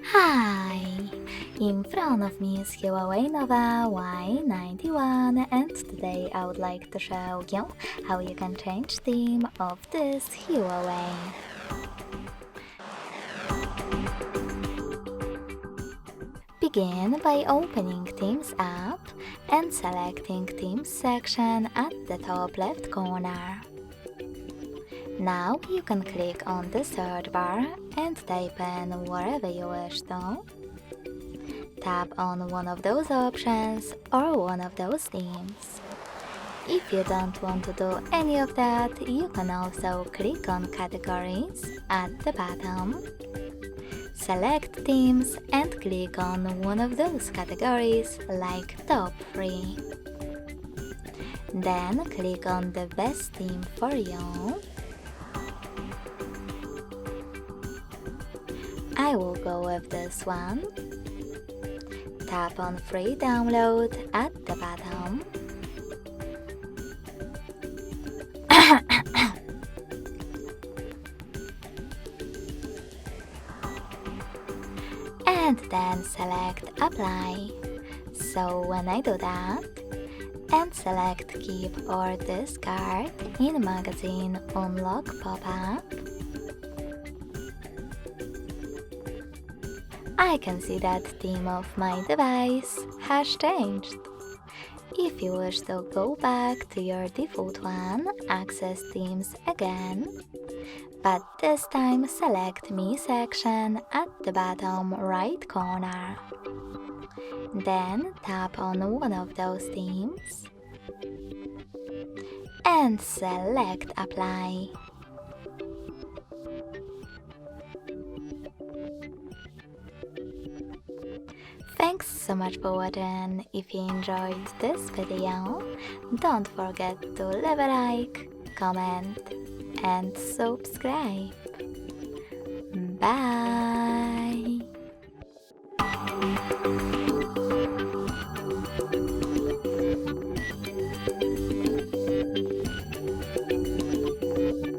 Hi! In front of me is HUAWEI Nova Y91 and today I would like to show you how you can change theme of this HUAWEI. Begin by opening Themes app and selecting Themes section at the top left corner. Now you can click on the search bar and type in wherever you wish to. Tap on one of those options or one of those themes. If you don't want to do any of that, you can also click on Categories at the bottom. Select Themes and click on one of those categories like Top 3. Then click on the best theme for you. I will go with this one. Tap on Free Download at the bottom. And then select Apply. So when I do that, and select Keep or Discard in Magazine Unlock pop-up, I can see that theme of my device has changed. If you wish to go back to your default one, access themes again, but this time select Me section at the bottom right corner. Then tap on one of those themes and select Apply. Thanks so much for watching. If you enjoyed this video, don't forget to leave a like, comment and subscribe. Bye!